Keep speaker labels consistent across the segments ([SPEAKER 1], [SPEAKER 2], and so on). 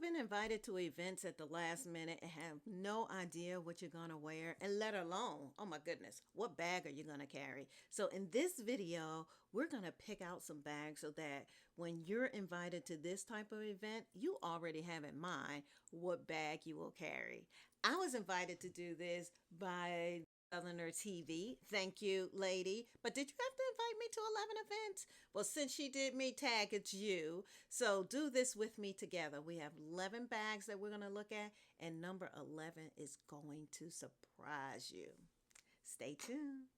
[SPEAKER 1] been invited to events at the last minute and have no idea what you're going to wear, and let alone, oh my goodness, what bag are you going to carry? So, in this video, we're going to pick out some bags so that when you're invited to this type of event, you already have in mind what bag you will carry. I was invited to do this by Southerner TV. Thank you, lady. But did you have to invite me to 11 events? Well, since she did me tag, it's you. So do this with me together. We have 11 bags that we're going to look at, and number 11 is going to surprise you. Stay tuned.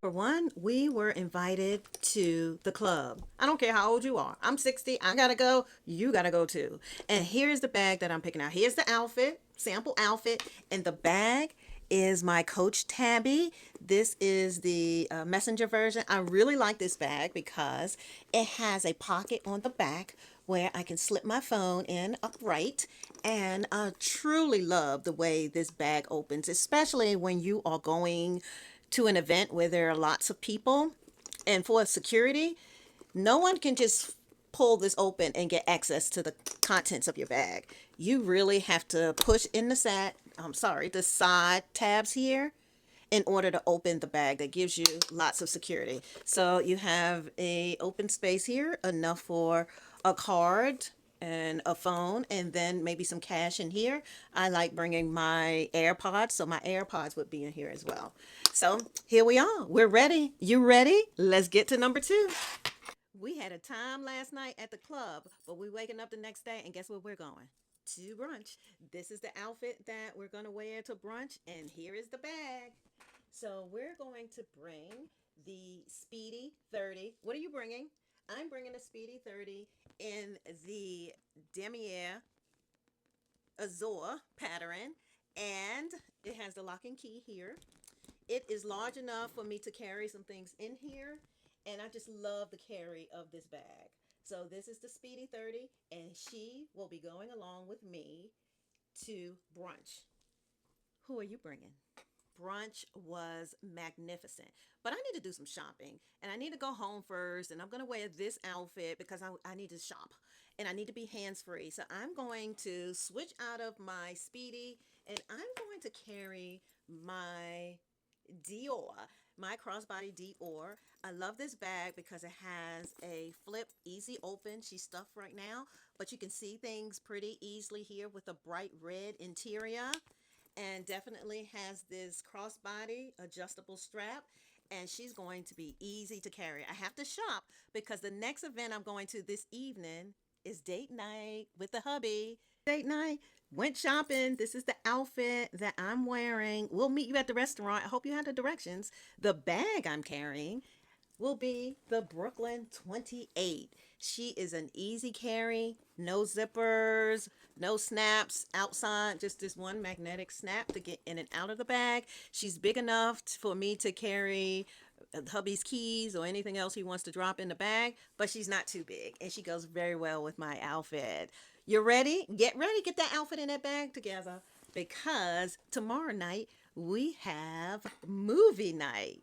[SPEAKER 1] For one, we were invited to the club. I don't care how old you are. I'm 60. I gotta go. You gotta go too. And here's the bag that I'm picking out. Here's the outfit, sample outfit. And the bag is my Coach Tabby. This is the messenger version. I really like this bag because it has a pocket on the back where I can slip my phone in upright. And I truly love the way this bag opens, especially when you are going to an event where there are lots of people. And for security, no one can just pull this open and get access to the contents of your bag. You really have to push in the side tabs here in order to open the bag. That gives you lots of security. So you have a open space here, enough for a card and a phone, and then maybe some cash in here. I like bringing my AirPods, so my AirPods would be in here as well. So here we are. We're ready. You ready? Let's get to number two. We had a time last night at the club, but we're waking up the next day, and guess where we're going? To brunch. This is the outfit that we're going to wear to brunch, and here is the bag. So we're going to bring the Speedy 30. What are you bringing? I'm bringing a Speedy 30 in the Demier Azure pattern, and it has the lock and key here. It is large enough for me to carry some things in here, and I just love the carry of this bag. So this is the Speedy 30, and she will be going along with me to brunch. Who are you bringing? Brunch was magnificent, but I need to do some shopping, and I need to go home first, and I'm going to wear this outfit because I need to shop, and I need to be hands free. So I'm going to switch out of my Speedy, and I'm going to carry my Dior, my crossbody Dior. I love this bag because it has a flip, easy open. She's stuffed right now, but you can see things pretty easily here with a bright red interior, and definitely has this crossbody adjustable strap, and she's going to be easy to carry. I have to shop because the next event I'm going to this evening is date night with the hubby. Date night, went shopping. This is the outfit that I'm wearing. We'll meet you at the restaurant. I hope you have the directions. The bag I'm carrying will be the Brooklyn 28. She is an easy carry, no zippers, no snaps outside, just this one magnetic snap to get in and out of the bag. She's big enough for me to carry hubby's keys or anything else he wants to drop in the bag, but she's not too big, and she goes very well with my outfit. You're ready? Get ready, get that outfit in that bag together, because tomorrow night we have movie night.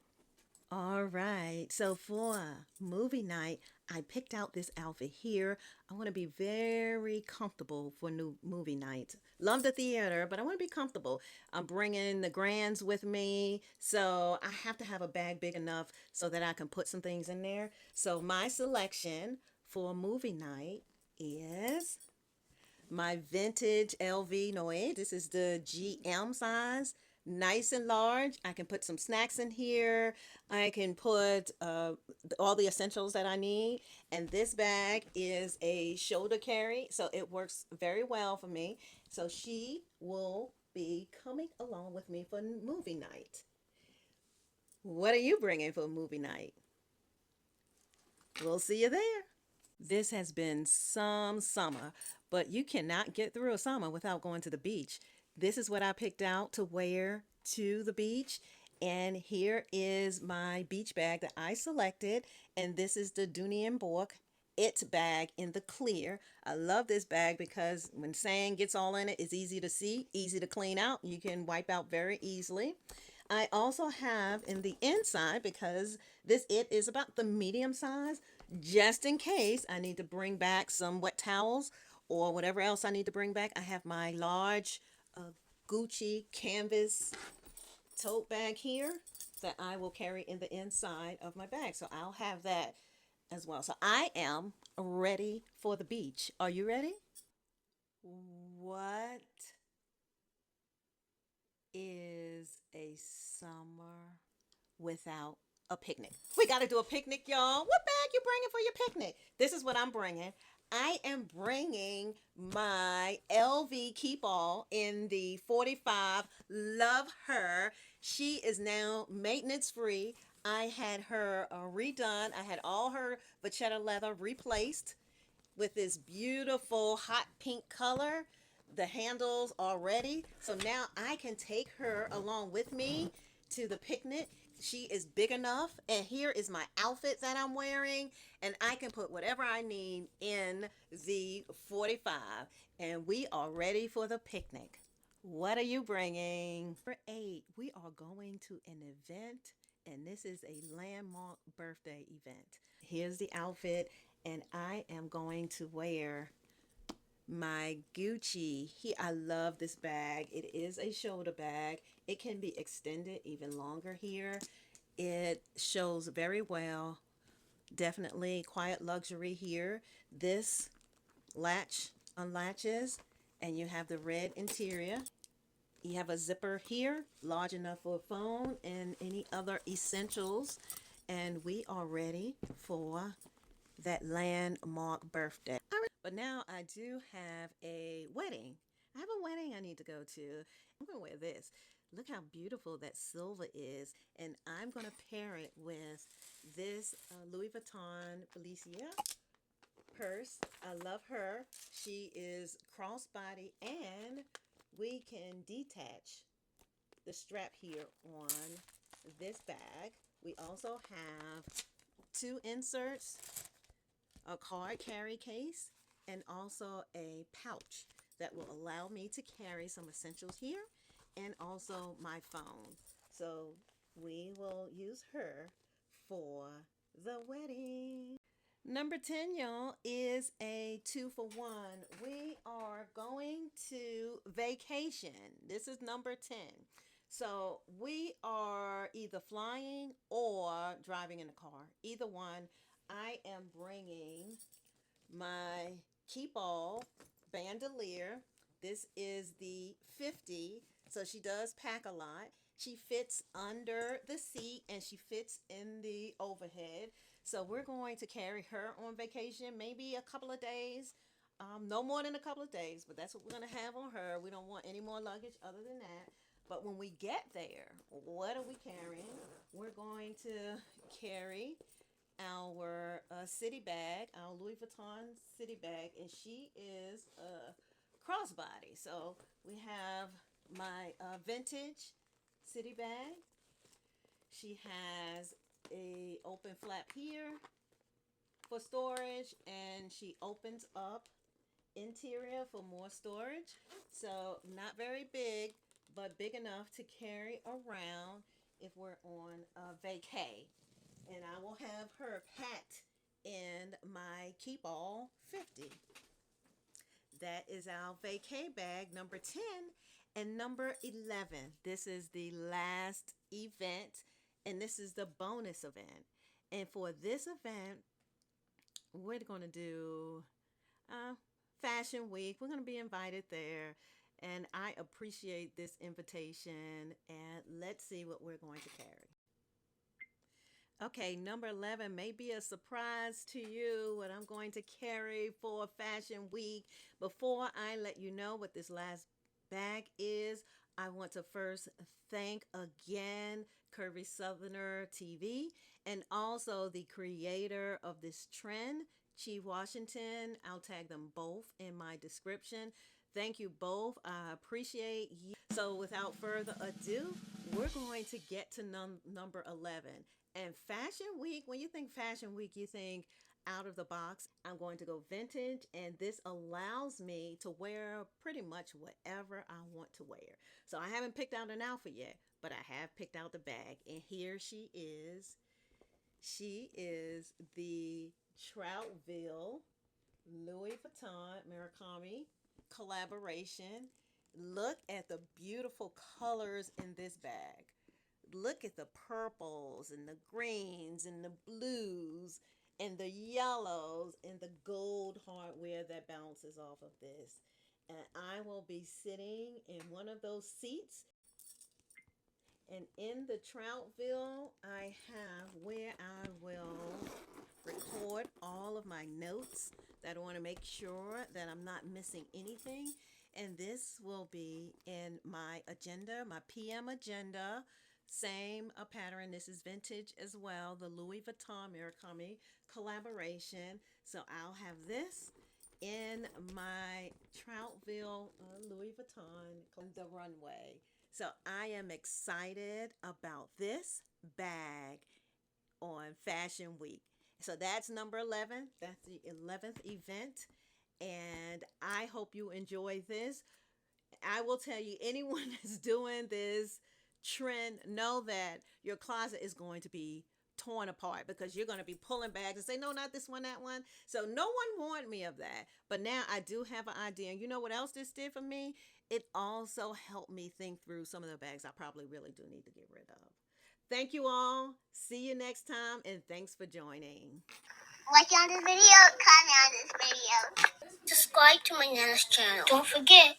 [SPEAKER 1] All right. So for movie night, I picked out this outfit here. I want to be very comfortable for new movie night. Love the theater, but I want to be comfortable. I'm bringing the grands with me, so I have to have a bag big enough so that I can put some things in there. So my selection for movie night is my vintage LV Noe. This is the GM size, nice and large. I can put some snacks in here. I can put all the essentials that I need. And this bag is a shoulder carry, so it works very well for me. So she will be coming along with me for movie night. What are you bringing for movie night? We'll see you there. This has been some summer, but you cannot get through a summer without going to the beach. This is what I picked out to wear to the beach. And here is my beach bag that I selected. And this is the Dunian Bork It bag in the clear. I love this bag because when sand gets all in it, it's easy to see, easy to clean out. You can wipe out very easily. I also have in the inside, because this it is about the medium size, just in case I need to bring back some wet towels or whatever else I need to bring back. I have my large Gucci canvas tote bag here that I will carry in the inside of my bag. So I'll have that as well. So I am ready for the beach. Are you ready? What is a summer without a picnic? We got to do a picnic, y'all. What bag you bringing for your picnic? This is what I'm bringing. I am bringing my LV Keep All in the 45. Love her. She is now maintenance free. I had her redone. I had all her vachetta leather replaced with this beautiful hot pink color. The handles are ready. So now I can take her along with me to the picnic. She is big enough. And here is my outfit that I'm wearing. And I can put whatever I need in the 45. And we are ready for the picnic. What are you bringing? Number 8, we are going to an event, and this is a landmark birthday event. Here's the outfit, and I am going to wear my Gucci. I love this bag. It is a shoulder bag. It can be extended even longer here. It shows very well. Definitely quiet luxury here. This latch unlatches, and you have the red interior. You have a zipper here, large enough for a phone and any other essentials. And we are ready for that landmark birthday. But now I do have a wedding. I have a wedding I need to go to. I'm going to wear this. Look how beautiful that silver is. And I'm going to pair it with this Louis Vuitton Felicia purse. I love her. She is crossbody, and we can detach the strap here on this bag. We also have two inserts, a card carry case, and also a pouch that will allow me to carry some essentials here and also my phone. So we will use her for the wedding. Number 10, y'all, is a 2 for 1. We are going to vacation. This is number 10. So we are either flying or driving in the car. Either one. I am bringing my Keep All bandolier. This is the 50. So she does pack a lot. She fits under the seat and she fits in the overhead. So we're going to carry her on vacation, maybe a couple of days. No more than a couple of days, but that's what we're going to have on her. We don't want any more luggage other than that. But when we get there, what are we carrying? We're going to carry our city bag, our Louis Vuitton city bag, and she is a crossbody. So we have my vintage city bag. She has a open flap here for storage, and she opens up interior for more storage. So not very big, but big enough to carry around if we're on a vacay. And I will have her packed in my Keep All 50. That is our vacay bag number 10. And number 11, this is the last event, and this is the bonus event. And for this event, we're going to do Fashion Week. We're going to be invited there. And I appreciate this invitation. And let's see what we're going to carry. Okay, number 11 may be a surprise to you what I'm going to carry for Fashion Week. Before I let you know what this last bag is, I want to first thank again Curvy Southerner TV and also the creator of this trend, Chi Washington. I'll tag them both in my description. Thank you both. I appreciate you. So without further ado, we're going to get to number 11. And Fashion Week, when you think Fashion Week, you think out of the box. I'm going to go vintage, and this allows me to wear pretty much whatever I want to wear. So I haven't picked out an outfit yet, but I have picked out the bag, and here she is. She is the Troutville Louis Vuitton Murakami collaboration. Look at the beautiful colors in this bag. Look at the purples and the greens and the blues and the yellows and the gold hardware that bounces off of this. And I will be sitting in one of those seats. And in the Troutville, I have where I will record all of my notes that I want to make sure that I'm not missing anything. And this will be in my agenda, my PM agenda. Same a pattern. This is vintage as well, the Louis Vuitton Murakami collaboration. So I'll have this in my Troutville Louis Vuitton on the runway. So I am excited about this bag on Fashion Week. So that's number 11. That's the 11th event. And I hope you enjoy this. I will tell you, anyone that's doing this trend, know that your closet is going to be torn apart because you're going to be pulling bags and say, no, not this one, that one. So no one warned me of that. But now I do have an idea. And you know what else this did for me? It also helped me think through some of the bags I probably really do need to get rid of. Thank you all. See you next time. And thanks for joining.
[SPEAKER 2] Like on this video, comment on this video. Subscribe to my Nana's channel. Don't forget.